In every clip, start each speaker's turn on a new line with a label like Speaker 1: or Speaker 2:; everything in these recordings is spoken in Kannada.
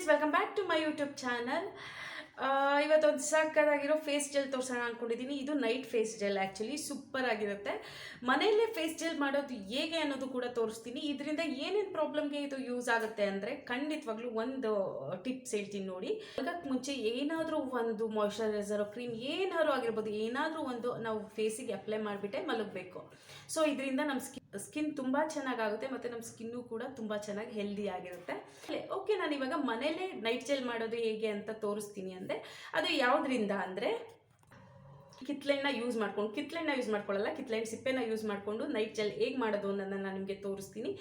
Speaker 1: Welcome back to my YouTube channel. ಇವತ್ತೊಂದು ಸಕ್ಕತ್ತಾಗಿರೋ ಫೇಸ್ ಜೆಲ್ ತೋರಿಸೋಣ ಅಂದ್ಕೊಂಡಿದ್ದೀನಿ. ಇದು night face gel, actually super ಆಗಿರುತ್ತೆ. ಮನೆಯಲ್ಲೇ ಫೇಸ್ ಜೆಲ್ ಮಾಡೋದು ಹೇಗೆ ಅನ್ನೋದು ಕೂಡ ತೋರಿಸ್ತೀನಿ. ಇದರಿಂದ ಏನೇನು ಪ್ರಾಬ್ಲಮ್ಗೆ ಇದು ಯೂಸ್ ಆಗುತ್ತೆ ಅಂದರೆ ಖಂಡಿತವಾಗ್ಲೂ ಒಂದು ಟಿಪ್ಸ್ ಹೇಳ್ತೀನಿ ನೋಡಿ. ಅದಕ್ಕೆ ಮುಂಚೆ ಏನಾದರೂ ಒಂದು ಮಾಯ್ಶ್ಚರೈಸರ್ ಕ್ರೀಮ್ ಏನಾದರೂ ಆಗಿರ್ಬೋದು, ಏನಾದರೂ ಒಂದು ನಾವು ಫೇಸಿಗೆ ಅಪ್ಲೈ ಮಾಡಿಬಿಟ್ಟೆ ಮಲಗಬೇಕು. ಸೊ ಇದರಿಂದ ನಮ್ಮ ಸ್ಕಿನ್ ತುಂಬ ಚೆನ್ನಾಗಾಗುತ್ತೆ ಮತ್ತು ನಮ್ಮ ಸ್ಕಿನ್ನು ಕೂಡ ತುಂಬ ಚೆನ್ನಾಗಿ ಹೆಲ್ದಿ ಆಗಿರುತ್ತೆ. ಓಕೆ, ನಾನು ಇವಾಗ ಮನೇಲೇ ನೈಟ್ ಜೆಲ್ ಮಾಡೋದು ಹೇಗೆ ಅಂತ ತೋರಿಸ್ತೀನಿ ಅಂದೆ. ಅದು ಯಾವುದರಿಂದ ಅಂದರೆ ಕಿತ್ಲೆಣ್ಣ ಯೂಸ್ ಮಾಡ್ಕೊಳ್ಳಲ್ಲ, ಕಿತ್ಲೆಣ್ಣೆ ಸಿಪ್ಪೆನ ಯೂಸ್ ಮಾಡಿಕೊಂಡು ನೈಟ್ ಜೆಲ್ ಹೇಗೆ ಮಾಡೋದು ಅನ್ನೋದನ್ನು ನಾನು ನಿಮಗೆ ತೋರಿಸ್ತೀನಿ.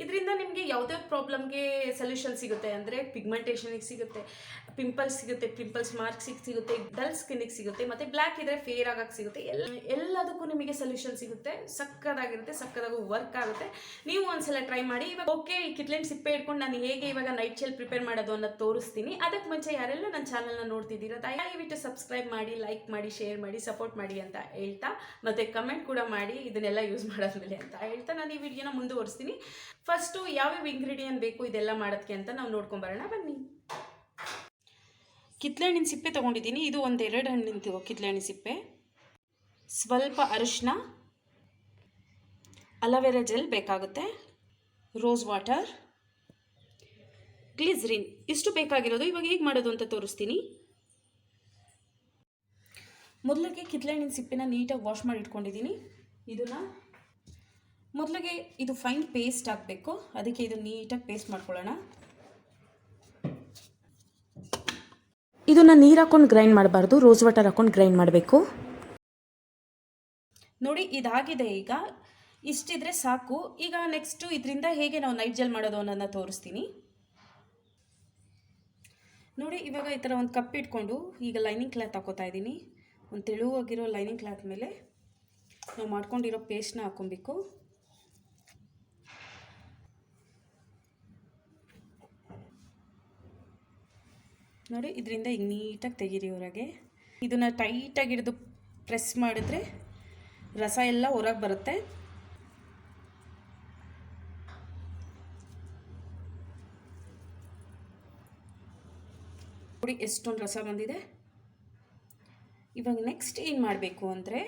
Speaker 1: ಇದರಿಂದ ನಿಮಗೆ ಯಾವುದೇ ಪ್ರಾಬ್ಲಮ್ಗೆ ಸೊಲ್ಯೂಷನ್ ಸಿಗುತ್ತೆ ಅಂದರೆ ಪಿಗ್ಮೆಂಟೇಷನಿಗೆ ಸಿಗುತ್ತೆ, ಪಿಂಪಲ್ಸ್ ಸಿಗುತ್ತೆ, ಪಿಂಪಲ್ಸ್ ಮಾರ್ಕ್ಸಿಗೆ ಸಿಗುತ್ತೆ, ಡಲ್ ಸ್ಕಿನ್ನಿಗೆ ಸಿಗುತ್ತೆ, ಮತ್ತು ಬ್ಲ್ಯಾಕ್ ಇದ್ದರೆ ಫೇರ್ ಆಗಕ್ಕೆ ಸಿಗುತ್ತೆ. ಎಲ್ಲದಕ್ಕೂ ನಿಮಗೆ ಸೊಲ್ಯೂಷನ್ ಸಿಗುತ್ತೆ. ಸಕ್ಕದಾಗಿರುತ್ತೆ, ಸಕ್ಕದಾಗಿ ವರ್ಕ್ ಆಗುತ್ತೆ. ನೀವು ಒಂದ್ಸಲ ಟ್ರೈ ಮಾಡಿ. ಇವಾಗ ಓಕೆ, ಈ ಕಿತ್ಲೆಣ್ಣೆ ಸಿಪ್ಪೆ ಇಟ್ಕೊಂಡು ನಾನು ಹೇಗೆ ಇವಾಗ ನೈಟ್ ಜೆಲ್ ಪ್ರಿಪೇರ್ ಮಾಡೋದು ಅನ್ನೋದು ತೋರಿಸ್ತೀನಿ. ಅದಕ್ಕೆ ಮುಂಚೆ ಯಾರೆಲ್ಲ ನನ್ನ ಚಾನಲ್ನ ನೋಡ್ತಿದ್ದೀರಾ ದಯವಿಟ್ಟು ಸಬ್ಸ್ಕ್ರೈಬ್ ಮಾಡಿ, ಲೈಕ್ ಮಾಡಿ, ಶೇರ್ ಮಾಡಿ, ಸಪೋರ್ಟ್ ಮಾಡಿ ಅಂತ ಹೇಳ್ತಾ, ಮತ್ತು ಕಮೆಂಟ್ ಕೂಡ ಮಾಡಿ ಇದನ್ನೆಲ್ಲ ಯೂಸ್ ಮಾಡೋದ್ಮೇಲೆ ಅಂತ ಹೇಳ್ತಾ ನಾನು ಈ ವಿಡಿಯೋನ ಮುಂದುವರಿಸ್ತೀನಿ. ಫಸ್ಟು ಯಾವ್ಯಾವ ಇಂಗ್ರೀಡಿಯೆಂಟ್ ಬೇಕು ಇದೆಲ್ಲ ಮಾಡೋದಕ್ಕೆ ಅಂತ ನಾವು ನೋಡ್ಕೊಂಬರೋಣ ಬನ್ನಿ. ಕಿತ್ಲೆಹಣ್ಣಿನ ಸಿಪ್ಪೆ ತೊಗೊಂಡಿದ್ದೀನಿ. ಇದು 1-2 ಹಣ್ಣಿನ ಕಿತ್ಲೆಹಣ್ಣಿನ ಸಿಪ್ಪೆ, ಸ್ವಲ್ಪ ಅರಿಶಿನ, ಅಲೋವೆರಾ ಜೆಲ್ ಬೇಕಾಗುತ್ತೆ, ರೋಸ್ ವಾಟರ್, ಗ್ಲಿಸರಿನ್, ಇಷ್ಟು ಬೇಕಾಗಿರೋದು. ಇವಾಗ ಹೇಗೆ ಮಾಡೋದು ಅಂತ ತೋರಿಸ್ತೀನಿ. ಮೊದಲಿಗೆ ಕಿತ್ಲೆಹಣ್ಣಿನ ಸಿಪ್ಪೆನ ನೀಟಾಗಿ ವಾಶ್ ಮಾಡಿ ಇಟ್ಕೊಂಡಿದ್ದೀನಿ. ಇದನ್ನು ಮೊದಲಿಗೆ ಇದು ಫೈನ್ ಪೇಸ್ಟ್ ಆಗಬೇಕು, ಅದಕ್ಕೆ ಇದು ನೀಟಾಗಿ ಪೇಸ್ಟ್ ಮಾಡ್ಕೊಳ್ಳೋಣ. ಇದನ್ನು ನೀರು ಹಾಕ್ಕೊಂಡು ಗ್ರೈಂಡ್ ಮಾಡಬಾರ್ದು, ರೋಸ್ ವಾಟರ್ ಹಾಕ್ಕೊಂಡು ಗ್ರೈಂಡ್ ಮಾಡಬೇಕು. ನೋಡಿ, ಇದಾಗಿದೆ. ಈಗ ಇಷ್ಟಿದ್ರೆ ಸಾಕು. ಈಗ ನೆಕ್ಸ್ಟು ಇದರಿಂದ ಹೇಗೆ ನಾವು ನೈಟ್ ಜೆಲ್ ಮಾಡೋದು ಅನ್ನೋದನ್ನ ತೋರಿಸ್ತೀನಿ ನೋಡಿ. ಇವಾಗ ಈ ಥರ ಒಂದು ಕಪ್ ಇಟ್ಕೊಂಡು ಈಗ ಲೈನಿಂಗ್ ಕ್ಲಾತ್ ಹಾಕೋತಾ ಇದ್ದೀನಿ. ಒಂದು ತೆಳುವಾಗಿರೋ ಲೈನಿಂಗ್ ಕ್ಲಾತ್ ಮೇಲೆ ನಾವು ಮಾಡ್ಕೊಂಡಿರೋ ಪೇಸ್ಟ್ನ ಹಾಕೊಬೇಕು. ನೋಡಿ, ಇದರಿಂದ ಈಗ ನೀಟಾಗಿ ತೆಗೀರಿ ಹೊರಗೆ. ಇದನ್ನು ಟೈಟಾಗಿ ಹಿಡಿದು ಪ್ರೆಸ್ ಮಾಡಿದ್ರೆ ರಸ ಎಲ್ಲ ಹೊರಗೆ ಬರುತ್ತೆ. ನೋಡಿ ಎಷ್ಟೊಂದು ರಸ ಬಂದಿದೆ. ಇವಾಗ ನೆಕ್ಸ್ಟ್ ಏನು ಮಾಡಬೇಕು ಅಂದರೆ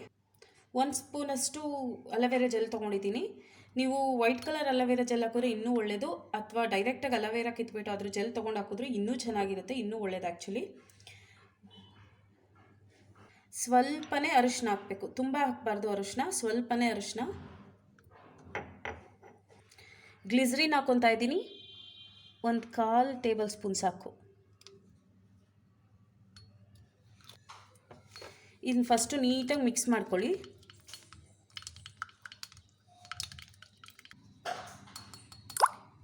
Speaker 1: 1 ಸ್ಪೂನಷ್ಟು ಅಲೋವೆರಾ ಜೆಲ್ ತೊಗೊಂಡಿದ್ದೀನಿ. ನೀವು ವೈಟ್ ಕಲರ್ ಅಲೋವೆರಾ ಜೆಲ್ ಹಾಕಿದ್ರೆ ಇನ್ನೂ ಒಳ್ಳೆಯದು, ಅಥವಾ ಡೈರೆಕ್ಟಾಗಿ ಅಲೋವೆರಾ ಕಿತ್ಬಿಟ್ಟು ಅದ್ರ ಜೆಲ್ ತೊಗೊಂಡು ಹಾಕಿದ್ರೆ ಇನ್ನೂ ಚೆನ್ನಾಗಿರುತ್ತೆ, ಇನ್ನೂ ಒಳ್ಳೆಯದು ಆ್ಯಕ್ಚುಲಿ. ಸ್ವಲ್ಪನೇ ಅರಿಶಿನ ಹಾಕಬೇಕು, ತುಂಬ ಹಾಕಬಾರ್ದು ಅರಿಶಿನ, ಸ್ವಲ್ಪನೇ ಅರಿಶಿನ. ಗ್ಲಿಸರಿನ್ ಹಾಕ್ಕೊತಾ ಇದ್ದೀನಿ, 1/4 ಟೇಬಲ್ ಸ್ಪೂನ್ ಸಾಕು. ಇದನ್ನು ಫಸ್ಟು ನೀಟಾಗಿ ಮಿಕ್ಸ್ ಮಾಡ್ಕೊಳ್ಳಿ.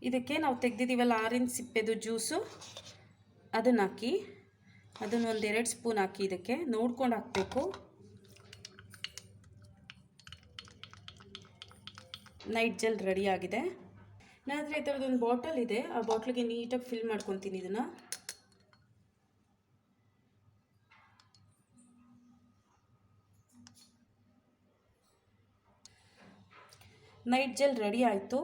Speaker 1: ಇದಕ್ಕೆ ನಾವು ತೆಗೆದಿದ್ದೀವಲ್ಲ ಆರೆಂಜ್ ಸಿಪ್ಪೆದು ಜ್ಯೂಸು, ಅದನ್ನು ಹಾಕಿ, ಅದನ್ನು 1-2 ಸ್ಪೂನ್ ಹಾಕಿ. ಇದಕ್ಕೆ ನೋಡ್ಕೊಂಡು ಹಾಕಬೇಕು. ನೈಟ್ ಜೆಲ್ ರೆಡಿ ಆಗಿದೆ. ನನ್ನ ಹತ್ರ ಈ ಥರದೊಂದು ಬಾಟಲ್ ಇದೆ, ಆ ಬಾಟ್ಲಿಗೆ ನೀಟಾಗಿ ಫಿಲ್ ಮಾಡ್ಕೊತೀನಿ. ಇದನ್ನು ನೈಟ್ ಜೆಲ್ ರೆಡಿ ಆಯಿತು.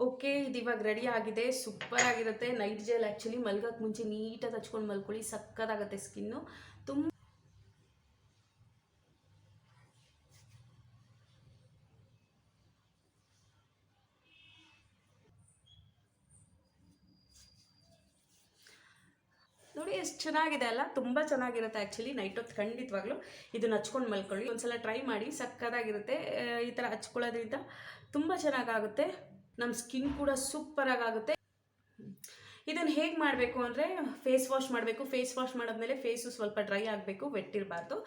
Speaker 1: ಓಕೆ, ಇದು ಇವಾಗ ರೆಡಿ ಆಗಿದೆ. ಸೂಪರ್ ಆಗಿರುತ್ತೆ ನೈಟ್ ಜೆಲ್. ಆ್ಯಕ್ಚುಲಿ ಮಲ್ಗೋಕ್ಕೆ ಮುಂಚೆ ನೀಟಾಗಿ ಹಚ್ಕೊಂಡು ಮಲ್ಕೊಳ್ಳಿ, ಸಕ್ಕತ್ತಾಗುತ್ತೆ ಸ್ಕಿನ್ನು. ತುಂಬ ನೋಡಿ ಎಷ್ಟು ಚೆನ್ನಾಗಿದೆ ಅಲ್ಲ, ತುಂಬ ಚೆನ್ನಾಗಿರುತ್ತೆ ಆ್ಯಕ್ಚುಲಿ. ನೈಟ್ ಹೊತ್ತು ಖಂಡಿತವಾಗ್ಲೂ ಇದನ್ನು ಹಚ್ಕೊಂಡು ಮಲ್ಕೊಳ್ಳಿ. ಒಂದ್ಸಲ ಟ್ರೈ ಮಾಡಿ, ಸಕ್ಕತ್ತಾಗಿರುತ್ತೆ. ಈ ಥರ ಹಚ್ಕೊಳ್ಳೋದ್ರಿಂದ ತುಂಬ ಚೆನ್ನಾಗಾಗುತ್ತೆ, ನಮ್ಮ ಸ್ಕಿನ್ ಕೂಡ ಸೂಪರಾಗುತ್ತೆ. ಇದನ್ನು ಹೇಗೆ ಮಾಡಬೇಕು ಅಂದರೆ ಫೇಸ್ ವಾಶ್ ಮಾಡಬೇಕು. ಫೇಸ್ ವಾಶ್ ಮಾಡಿದ್ಮೇಲೆ ಫೇಸು ಸ್ವಲ್ಪ ಡ್ರೈ ಆಗಬೇಕು, ವೆಟ್ ಇರಬಾರ್ದು.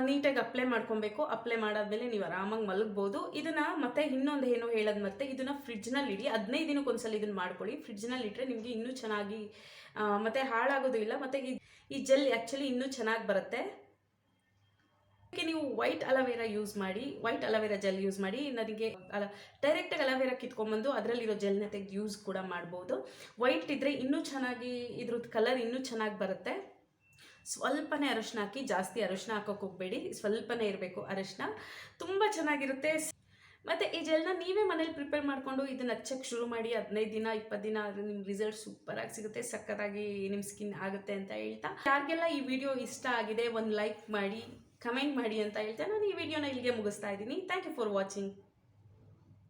Speaker 1: ನೀಟಾಗಿ ಅಪ್ಲೈ ಮಾಡ್ಕೊಬೇಕು. ಅಪ್ಲೈ ಮಾಡಾದ್ಮೇಲೆ ನೀವು ಆರಾಮಾಗಿ ಮಲಗ್ಬೋದು. ಇದನ್ನು ಮತ್ತೆ ಇನ್ನೊಂದು ಏನೋ ಹೇಳೋದು, ಮತ್ತೆ ಇದನ್ನು ಫ್ರಿಡ್ಜ್ನಲ್ಲಿ ಇಡಿ. 15 ದಿನಕ್ಕೆ ಒಂದ್ಸಲ ಇದನ್ನು ಮಾಡ್ಕೊಳ್ಳಿ. ಫ್ರಿಡ್ಜ್ನಲ್ಲಿ ಇಟ್ಟರೆ ನಿಮಗೆ ಇನ್ನೂ ಚೆನ್ನಾಗಿ ಮತ್ತು ಹಾಳಾಗೋದು ಇಲ್ಲ. ಮತ್ತು ಈ ಜೆಲ್ ಆ್ಯಕ್ಚುಲಿ ಇನ್ನೂ ಚೆನ್ನಾಗಿ ಬರುತ್ತೆ. ನೀವು ವೈಟ್ ಅಲೋವೆರಾ ಯೂಸ್ ಮಾಡಿ, ವೈಟ್ ಅಲೋವೆರಾ ಜೆಲ್ ಯೂಸ್ ಮಾಡಿ. ನನಗೆ ಡೈರೆಕ್ಟಾಗಿ ಅಲೋವೆರಾ ಕಿತ್ಕೊಂಡ್ಬಂದು ಅದರಲ್ಲಿರೋ ಜೆಲ್ನ ತೆಗೆದು ಯೂಸ್ ಕೂಡ ಮಾಡ್ಬೋದು. ವೈಟ್ ಇದ್ದರೆ ಇನ್ನೂ ಚೆನ್ನಾಗಿ ಇದ್ರದ್ದು ಕಲರ್ ಇನ್ನೂ ಚೆನ್ನಾಗಿ ಬರುತ್ತೆ. ಸ್ವಲ್ಪನೇ ಅರಿಶಿನ ಹಾಕಿ, ಜಾಸ್ತಿ ಅರಿಶಿನ ಹಾಕೋಕೆ ಹೋಗಬೇಡಿ, ಸ್ವಲ್ಪನೇ ಇರಬೇಕು ಅರಿಶಿನ. ತುಂಬ ಚೆನ್ನಾಗಿರುತ್ತೆ. ಮತ್ತು ಈ ಜೆಲ್ನ ನೀವೇ ಮನೇಲಿ ಪ್ರಿಪೇರ್ ಮಾಡಿಕೊಂಡು ಇದನ್ನು ಹಚ್ಚಕ್ಕೆ ಶುರು ಮಾಡಿ 15 ದಿನ 20 ದಿನ ಆದರೆ ನಿಮ್ಮ ರಿಸಲ್ಟ್ ಸೂಪರಾಗಿ ಸಿಗುತ್ತೆ, ಸಕ್ಕತ್ತಾಗಿ ನಿಮ್ಮ ಸ್ಕಿನ್ ಆಗುತ್ತೆ ಅಂತ ಹೇಳ್ತಾ, ಯಾರಿಗೆಲ್ಲ ಈ ವಿಡಿಯೋ ಇಷ್ಟ ಆಗಿದೆ ಒಂದು ಲೈಕ್ ಮಾಡಿ, ಕಮೆಂಟ್ ಮಾಡಿ ಅಂತ ಹೇಳ್ತಾ ನಾನು ಈ ವಿಡಿಯೋನ ಇಲ್ಲಿಗೆ ಮುಗಿಸ್ತಾ ಇದ್ದೀನಿ. Thank you for watching.